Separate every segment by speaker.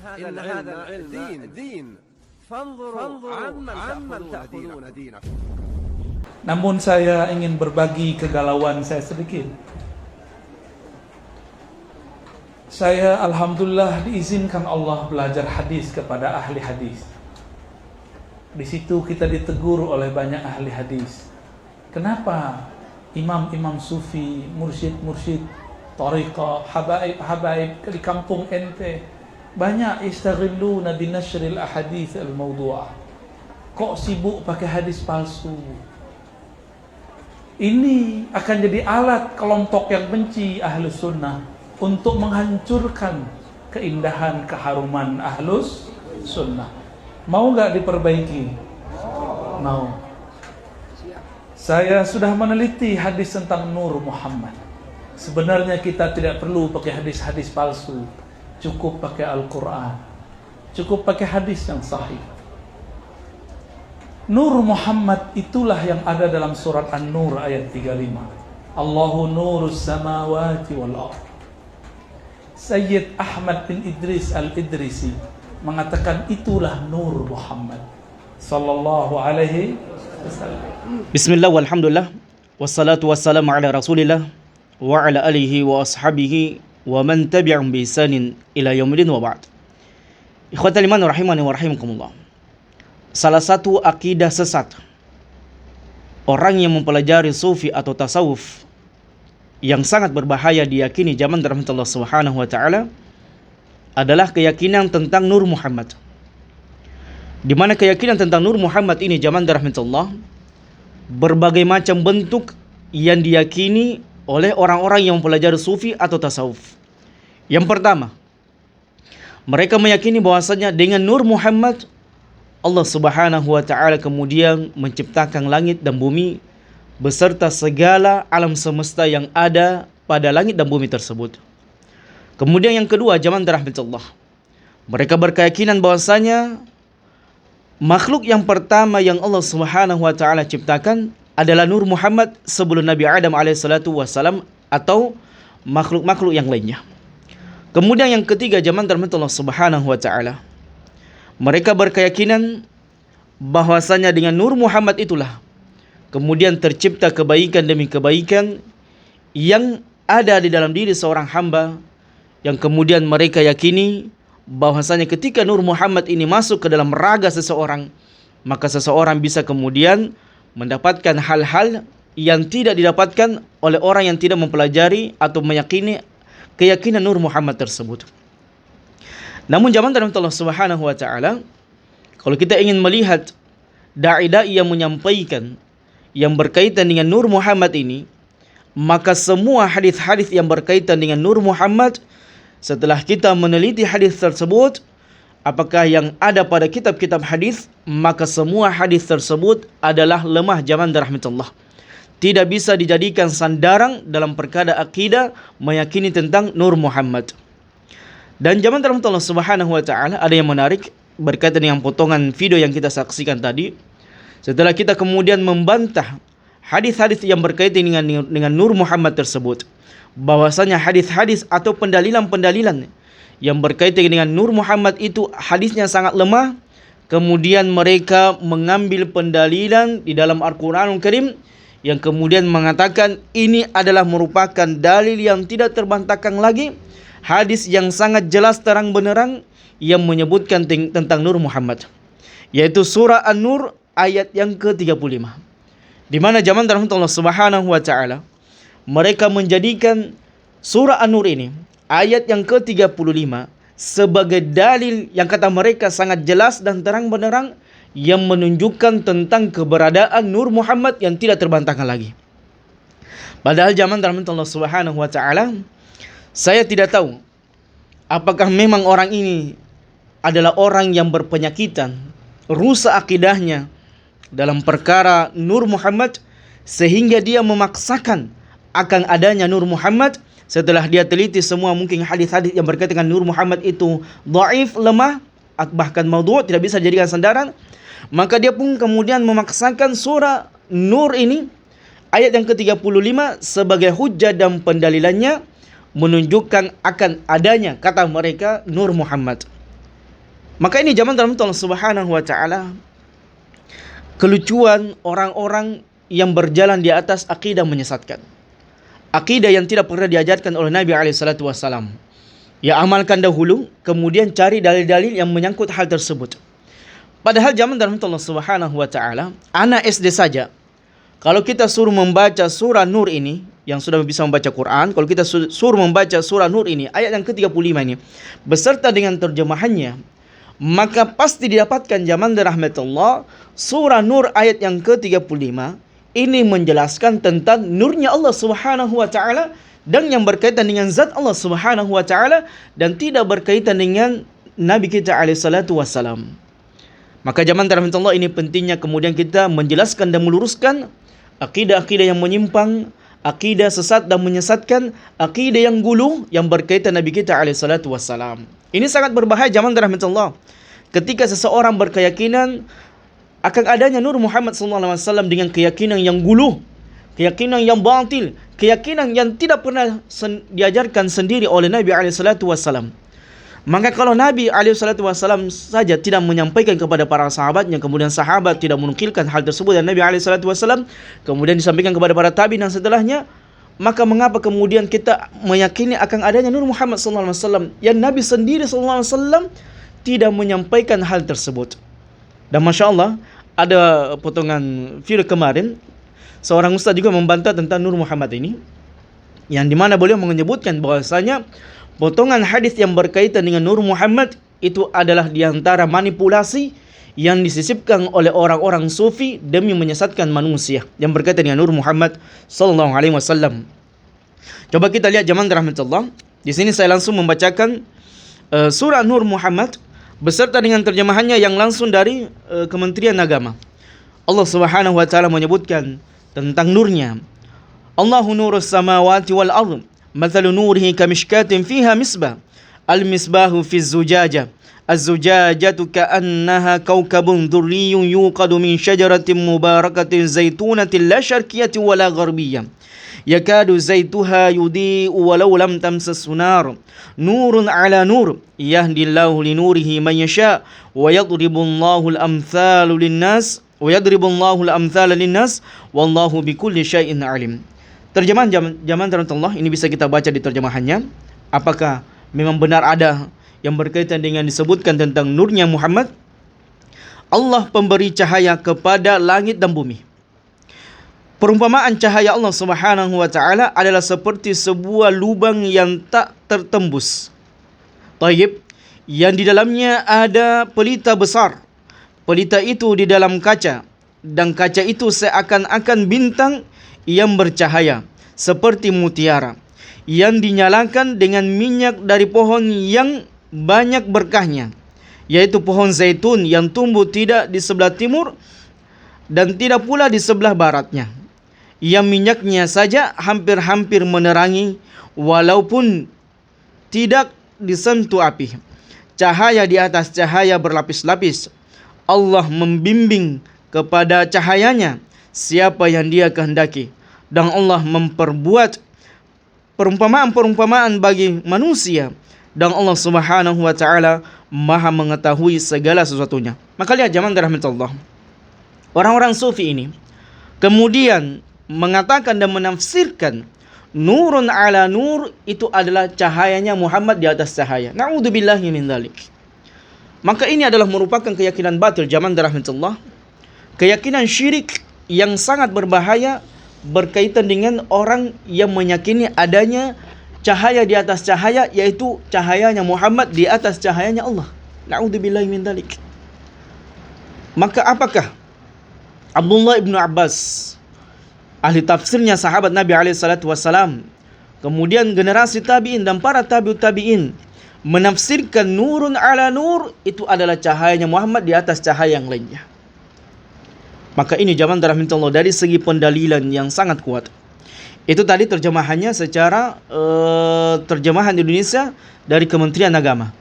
Speaker 1: إن هذا العلم دين فانظروا عمن تأخذون دينكم.
Speaker 2: Namun saya ingin berbagi kegalauan saya sedikit. Saya alhamdulillah diizinkan Allah belajar hadis kepada ahli hadis. Di situ kita ditegur oleh banyak ahli hadis. Kenapa imam-imam sufi, mursyid-mursyid, tariqah, habaib di kampung ente banyak istaghilluna binashril ahadits al-mawdu'ah. Kok sibuk pakai hadis palsu? Ini akan jadi alat kelompok yang benci Ahlus Sunnah untuk menghancurkan keindahan keharuman Ahlus Sunnah. Mau nggak diperbaiki? Mau. Saya sudah meneliti hadis tentang Nur Muhammad. Sebenarnya kita tidak perlu pakai hadis-hadis palsu. Cukup pakai Al-Quran. Cukup pakai hadis yang sahih. Nur Muhammad itulah yang ada dalam surat An-Nur ayat 35. Allahu nurus samawati wal ardh. Sayyid Ahmad bin Idris al-Idrisi mengatakan itulah Nur Muhammad sallallahu alaihi wasallam.
Speaker 3: Bismillah walhamdulillah wassalatu wassalamu ala Rasulillah wa ala alihi wa ashabihi wa man tabi'ahum bi ihsanin ila yaumil wa ba'd. Ikhwatal iman rahimani wa rahimakumullah. Salah satu akidah sesat orang yang mempelajari sufi atau tasawuf yang sangat berbahaya diyakini zaman rahmat Allah Subhanahu wa taala adalah keyakinan tentang Nur Muhammad. Di mana keyakinan tentang Nur Muhammad ini zaman rahmat Allah berbagai macam bentuk yang diyakini oleh orang-orang yang mempelajari sufi atau tasawuf. Yang pertama, mereka meyakini bahwasanya dengan Nur Muhammad Allah Subhanahu wa taala kemudian menciptakan langit dan bumi beserta segala alam semesta yang ada pada langit dan bumi tersebut. Kemudian yang kedua, zaman rahmatullah. Mereka berkeyakinan bahwasanya makhluk yang pertama yang Allah Subhanahu wa taala ciptakan adalah Nur Muhammad sebelum Nabi Adam alaihissalatu wassalam atau makhluk-makhluk yang lainnya. Kemudian yang ketiga, zaman rahmatullah Subhanahu wa taala. Mereka berkeyakinan bahwasanya dengan Nur Muhammad itulah kemudian tercipta kebaikan demi kebaikan yang ada di dalam diri seorang hamba, yang kemudian mereka yakini bahwasanya ketika Nur Muhammad ini masuk ke dalam raga seseorang, maka seseorang bisa kemudian mendapatkan hal-hal yang tidak didapatkan oleh orang yang tidak mempelajari atau meyakini keyakinan Nur Muhammad tersebut. Namun zaman Allah Subhanahu wa taala, kalau kita ingin melihat dai-dai yang menyampaikan yang berkaitan dengan Nur Muhammad ini, maka semua hadis-hadis yang berkaitan dengan Nur Muhammad, setelah kita meneliti hadis tersebut, apakah yang ada pada kitab-kitab hadis, maka semua hadis tersebut adalah lemah zaman rahmatullah. Tidak bisa dijadikan sandaran dalam perkara akidah meyakini tentang Nur Muhammad. Dan zaman Allah Subhanahu wa taala ada yang menarik berkaitan dengan potongan video yang kita saksikan tadi. Setelah kita kemudian membantah hadis-hadis yang berkaitan dengan Nur Muhammad tersebut, bahwasanya hadis-hadis atau pendalilan-pendalilan yang berkaitan dengan Nur Muhammad itu hadisnya sangat lemah, kemudian mereka mengambil pendalilan di dalam Al-Qur'anul Karim yang kemudian mengatakan ini adalah merupakan dalil yang tidak terbantahkan lagi, hadis yang sangat jelas terang benderang yang menyebutkan tentang Nur Muhammad, yaitu surah An-Nur ayat yang ke-35, di mana zaman Allah Subhanahu wa taala mereka menjadikan surah An-Nur ini ayat yang ke-35 sebagai dalil yang kata mereka sangat jelas dan terang benderang yang menunjukkan tentang keberadaan Nur Muhammad yang tidak terbantahkan lagi. Padahal zaman Allah Subhanahu wa taala, saya tidak tahu apakah memang orang ini adalah orang yang berpenyakitan, rusak akidahnya dalam perkara Nur Muhammad, sehingga dia memaksakan akan adanya Nur Muhammad setelah dia teliti semua mungkin hadis-hadis yang berkaitan dengan Nur Muhammad itu dhaif, lemah, bahkan maudhu', tidak bisa dijadikan sandaran. Maka dia pun kemudian memaksakan surah Nur ini ayat yang ke-35 sebagai hujjah dan pendalilannya menunjukkan akan adanya kata mereka Nur Muhammad. Maka ini zaman dalam Allah Subhanahu wa taala, kelucuan orang-orang yang berjalan di atas akidah menyesatkan. Akidah yang tidak pernah diajarkan oleh Nabi SAW. Ya, amalkan dahulu, kemudian cari dalil-dalil yang menyangkut hal tersebut. Padahal zaman dalam Allah Subhanahu wa taala, anak SD saja, kalau kita suruh membaca surah Nur ini, yang sudah bisa membaca Quran, kalau kita suruh membaca surah Nur ini, ayat yang ke-35 ini, beserta dengan terjemahannya, maka pasti didapatkan zaman rahmatullah, surah Nur ayat yang ke-35 ini menjelaskan tentang nurnya Allah Subhanahu wa taala dan yang berkaitan dengan zat Allah Subhanahu wa taala dan tidak berkaitan dengan Nabi kita alaihi salatu wassalam. Maka zaman rahmatullah, ini pentingnya kemudian kita menjelaskan dan meluruskan akidah-akidah yang menyimpang, akidah sesat dan menyesatkan, akidah yang guluh yang berkaitan Nabi kita alaihi salatu wassalam. Ini sangat berbahaya zaman rahmatullah. Ketika seseorang berkeyakinan akan adanya Nur Muhammad SAW dengan keyakinan yang guluh, keyakinan yang batil, keyakinan yang tidak pernah diajarkan sendiri oleh Nabi SAW. Maka kalau Nabi SAW saja tidak menyampaikan kepada para sahabatnya, kemudian sahabat tidak menukilkan hal tersebut dan Nabi SAW, kemudian disampaikan kepada para tabi'in dan setelahnya, maka mengapa kemudian kita meyakini akan adanya Nur Muhammad SAW yang Nabi sendiri SAW tidak menyampaikan hal tersebut? Dan Masya Allah, ada potongan video kemarin, seorang ustaz juga membantah tentang Nur Muhammad ini, yang dimana beliau menyebutkan bahwasanya potongan hadis yang berkaitan dengan Nur Muhammad itu adalah diantara manipulasi yang disisipkan oleh orang-orang sufi demi menyesatkan manusia yang berkaitan dengan Nur Muhammad sallallahu alaihi wasallam. Coba kita lihat zaman rahmatullah. Di sini saya langsung membacakan surah Nur Muhammad beserta dengan terjemahannya yang langsung dari Kementerian Agama. Allah Subhanahu wa taala menyebutkan tentang nurnya. Allahu nurus samawati wal ardh. Mathalu nurihi kamishkatin fiha misbah. Al-misbahu fi zujajah. Az-zujajatu ka'annaha kawkabun dhurriyyun yuqadu min syajaratin mubarakatin zaitunatin la syarqiyatin wala gharbiyah. Yakadu zaituha yudi'u walau lam tamsashu nar. Nurun ala nur. Yahdillahu li nurihi man yasha' wa yadribullahu al-amthala lin-nas wallahu bikulli syai'in alim. Terjemahan zaman Allah ini bisa kita baca di terjemahannya. Apakah memang benar ada yang berkaitan dengan disebutkan tentang nurnya Muhammad? Allah pemberi cahaya kepada langit dan bumi. Perumpamaan cahaya Allah Subhanahu wa taala adalah seperti sebuah lubang yang tak tertembus. Tayyib, yang di dalamnya ada pelita besar. Pelita itu di dalam kaca, dan kaca itu seakan-akan bintang yang bercahaya seperti mutiara yang dinyalakan dengan minyak dari pohon yang banyak berkahnya, yaitu pohon zaitun yang tumbuh tidak di sebelah timur dan tidak pula di sebelah baratnya, yang minyaknya saja hampir-hampir menerangi walaupun tidak disentuh api. Cahaya di atas cahaya berlapis-lapis. Allah membimbing kepada cahayanya siapa yang Dia kehendaki, dan Allah memperbuat perumpamaan-perumpamaan bagi manusia, dan Allah Subhanahu wa taala Maha mengetahui segala sesuatunya. Maka lihat zaman rahmatullah, orang-orang sufi ini kemudian mengatakan dan menafsirkan nurun ala nur itu adalah cahayanya Muhammad di atas cahaya. Na'udzubillahi min dzalik. Maka ini adalah merupakan keyakinan batil zaman rahmatullah, keyakinan syirik yang sangat berbahaya berkaitan dengan orang yang meyakini adanya cahaya di atas cahaya, yaitu cahayanya Muhammad di atas cahayanya Allah. Na'udzubillahi min dzalik. Maka apakah Abdullah ibnu Abbas, ahli tafsirnya sahabat Nabi SAW, kemudian generasi tabi'in dan para tabi'ut tabi'in menafsirkan nurun ala nur itu adalah cahayanya Muhammad di atas cahaya yang lainnya? Maka ini zaman rahmatullah dari segi pendalilan yang sangat kuat. Itu tadi terjemahannya secara terjemahan Indonesia dari Kementerian Agama.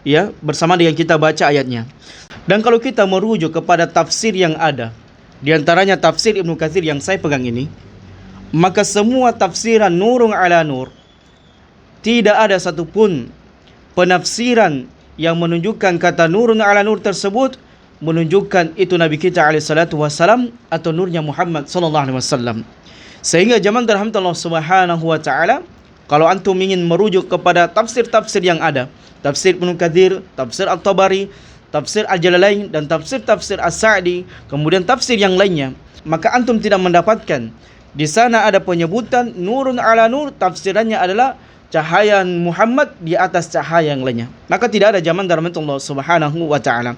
Speaker 3: Ya, bersama dengan kita baca ayatnya. Dan kalau kita merujuk kepada tafsir yang ada, di antaranya tafsir Ibnu Katsir yang saya pegang ini, maka semua tafsiran nurun ala nur, tidak ada satupun penafsiran yang menunjukkan kata nurun ala nur tersebut menunjukkan itu Nabi kita alaihi salatu wasalam atau nurnya Muhammad sallallahu alaihi wasallam. Sehingga zaman dirahmati Allah Subhanahu wa taala, kalau antum ingin merujuk kepada tafsir-tafsir yang ada, tafsir Ibnu Katsir, tafsir At-Tabari, tafsir Al-Jalalain dan tafsir As-Sa'di, kemudian tafsir yang lainnya, maka antum tidak mendapatkan di sana ada penyebutan nurun ala nur, tafsirannya adalah cahaya Muhammad di atas cahaya yang lainnya. Maka tidak ada zaman rahmat Allah Subhanahu wa taala.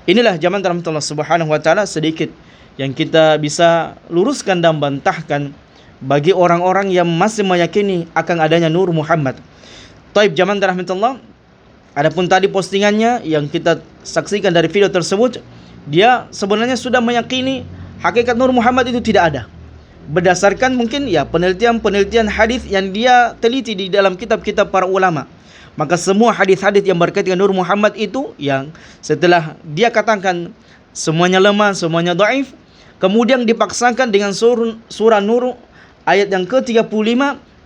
Speaker 3: Inilah zaman rahmat Allah Subhanahu wa taala sedikit yang kita bisa luruskan dan bantahkan bagi orang-orang yang masih meyakini akan adanya nur Muhammad. Taib zaman rahmat Allah. Adapun tadi postingannya yang kita saksikan dari video tersebut, dia sebenarnya sudah meyakini hakikat nur Muhammad itu tidak ada. Berdasarkan mungkin ya penelitian hadis yang dia teliti di dalam kitab-kitab para ulama. Maka semua hadis-hadis yang berkaitan dengan nur Muhammad itu yang setelah dia katakan semuanya lemah, semuanya dhaif, kemudian dipaksakan dengan surah Nur ayat yang ke-35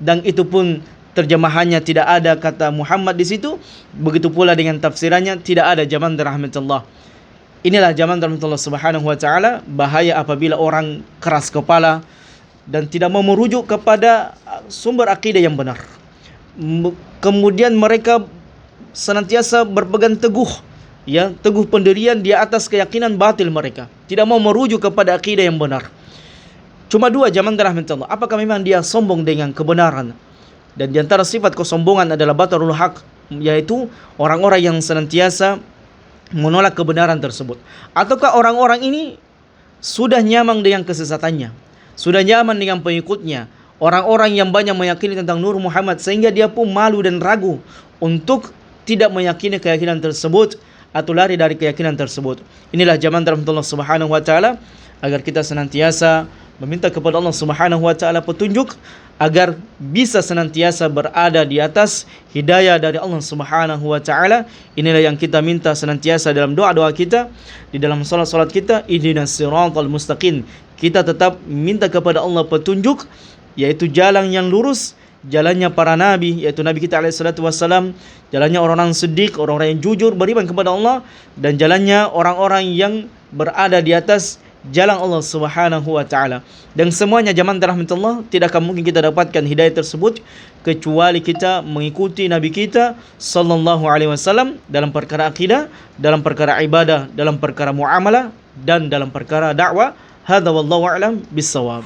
Speaker 3: dan itu pun terjemahannya tidak ada kata Muhammad di situ. Begitu pula dengan tafsirannya tidak ada zaman rahmatullah. Inilah zaman rahmatullah Subhanahu wa taala. Bahaya apabila orang keras kepala dan tidak mau merujuk kepada sumber akidah yang benar. Kemudian mereka senantiasa berpegang teguh, ya, teguh pendirian di atas keyakinan batil mereka. Tidak mau merujuk kepada akidah yang benar. Cuma dua zaman rahmatullah. Apakah memang dia sombong dengan kebenaran? Dan di antara sifat kesombongan adalah batarul haq, yaitu orang-orang yang senantiasa menolak kebenaran tersebut. Ataukah orang-orang ini sudah nyaman dengan kesesatannya, sudah nyaman dengan pengikutnya, orang-orang yang banyak meyakini tentang nur Muhammad sehingga dia pun malu dan ragu untuk tidak meyakini keyakinan tersebut atau lari dari keyakinan tersebut. Inilah zaman rahmatullah Subhanahu wa taala, agar kita senantiasa meminta kepada Allah Subhanahu wa taala petunjuk agar bisa senantiasa berada di atas hidayah dari Allah Subhanahu wa taala. Inilah yang kita minta senantiasa dalam doa-doa kita, di dalam salat-salat kita, ihdinas siratal mustaqim. Kita tetap minta kepada Allah petunjuk, yaitu jalan yang lurus, jalannya para nabi, yaitu Nabi kita alaihi salatu wassalam, jalannya orang-orang siddiq, orang-orang yang jujur beriman kepada Allah, dan jalannya orang-orang yang berada di atas jalan Allah Subhanahu wa taala. Dan semuanya zaman rahmatullah, tidak akan mungkin kita dapatkan hidayah tersebut kecuali kita mengikuti Nabi kita sallallahu alaihi wasallam dalam perkara akidah, dalam perkara ibadah, dalam perkara muamalah dan dalam perkara dakwah. Hadza wallahu a'lam bissawab.